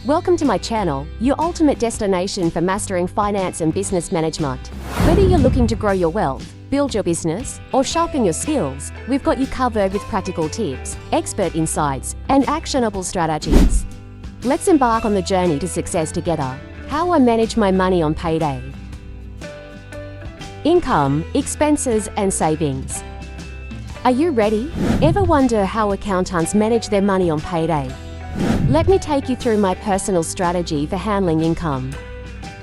Welcome to my channel, your ultimate destination for mastering finance and business management. Whether you're looking to grow your wealth, build your business, or sharpen your skills, we've got you covered with practical tips, expert insights, and actionable strategies. Let's embark on the journey to success together. How I manage my money on payday. Income, expenses, and savings. Are you ready? Ever wonder how accountants manage their money on payday? Let me take you through my personal strategy for handling income,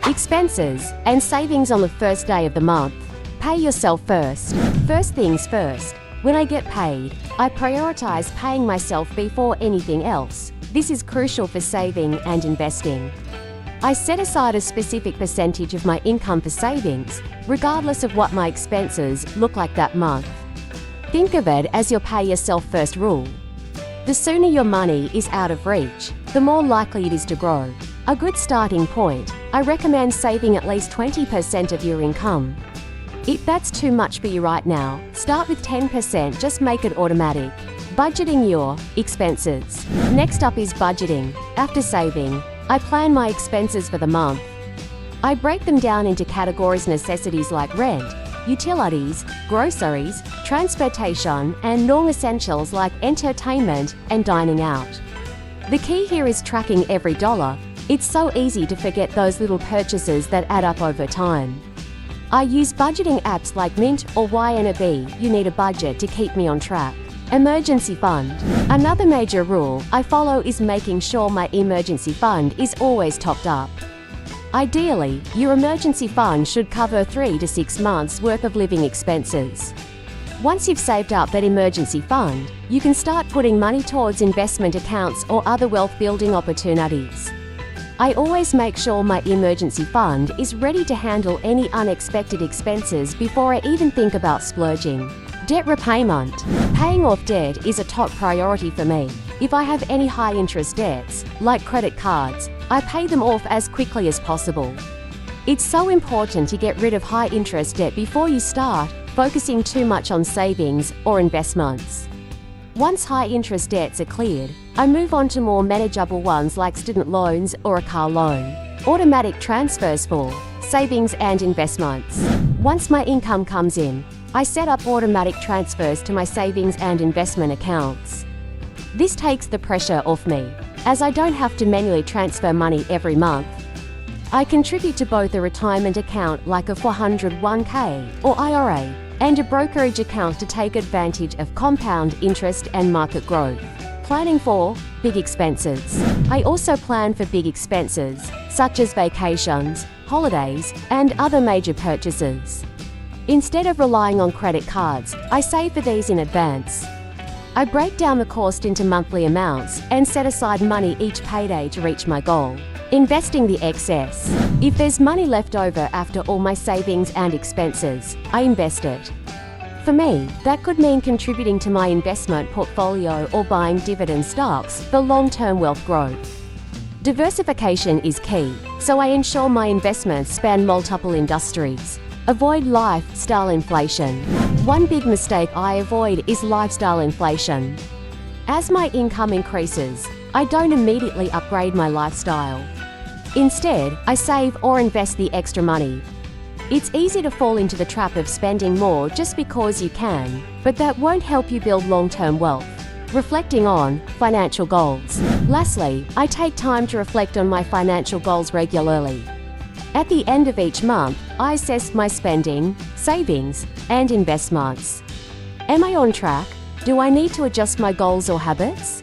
expenses, and savings on the first day of the month. Pay yourself first. First things first. When I get paid, I prioritize paying myself before anything else. This is crucial for saving and investing. I set aside a specific percentage of my income for savings, regardless of what my expenses look like that month. Think of it as your pay yourself first rule. The sooner your money is out of reach, the more likely it is to grow. A good starting point, I recommend saving at least 20% of your income. If that's too much for you right now, start with 10%, just make it automatic. Budgeting your expenses. Next up is budgeting. After saving, I plan my expenses for the month. I break them down into categories: necessities like rent, utilities, groceries, transportation, and non-essentials like entertainment and dining out. The key here is tracking every dollar. It's so easy to forget those little purchases that add up over time. I use budgeting apps like Mint or YNAB. You need a budget to keep me on track. Emergency fund. Another major rule I follow is making sure my emergency fund is always topped up. Ideally, your emergency fund should cover 3 to 6 months' worth of living expenses. Once you've saved up that emergency fund, you can start putting money towards investment accounts or other wealth-building opportunities. I always make sure my emergency fund is ready to handle any unexpected expenses before I even think about splurging. Debt repayment. Paying off debt is a top priority for me. If I have any high-interest debts, like credit cards, I pay them off as quickly as possible. It's so important to get rid of high-interest debt before you start focusing too much on savings or investments. Once high-interest debts are cleared, I move on to more manageable ones like student loans or a car loan. Automatic transfers for savings and investments. Once my income comes in, I set up automatic transfers to my savings and investment accounts. This takes the pressure off me, as I don't have to manually transfer money every month. I contribute to both a retirement account like a 401k or IRA and a brokerage account to take advantage of compound interest and market growth. Planning for big expenses. I also plan for big expenses, such as vacations, holidays, and other major purchases. Instead of relying on credit cards, I save for these in advance. I break down the cost into monthly amounts and set aside money each payday to reach my goal. Investing the excess. If there's money left over after all my savings and expenses, I invest it. For me, that could mean contributing to my investment portfolio or buying dividend stocks for long-term wealth growth. Diversification is key, so I ensure my investments span multiple industries. Avoid lifestyle inflation. One big mistake I avoid is lifestyle inflation. As my income increases, I don't immediately upgrade my lifestyle. Instead, I save or invest the extra money. It's easy to fall into the trap of spending more just because you can, but that won't help you build long-term wealth. Reflecting on financial goals. Lastly, I take time to reflect on my financial goals regularly. At the end of each month, I assess my spending, savings, and investments. Am I on track? Do I need to adjust my goals or habits?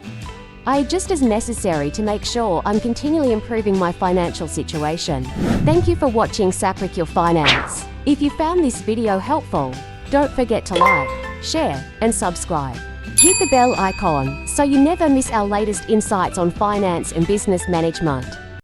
I adjust as necessary to make sure I'm continually improving my financial situation. Thank you for watching Sapric Your Finance. If you found this video helpful, don't forget to like, share, and subscribe. Hit the bell icon so you never miss our latest insights on finance and business management.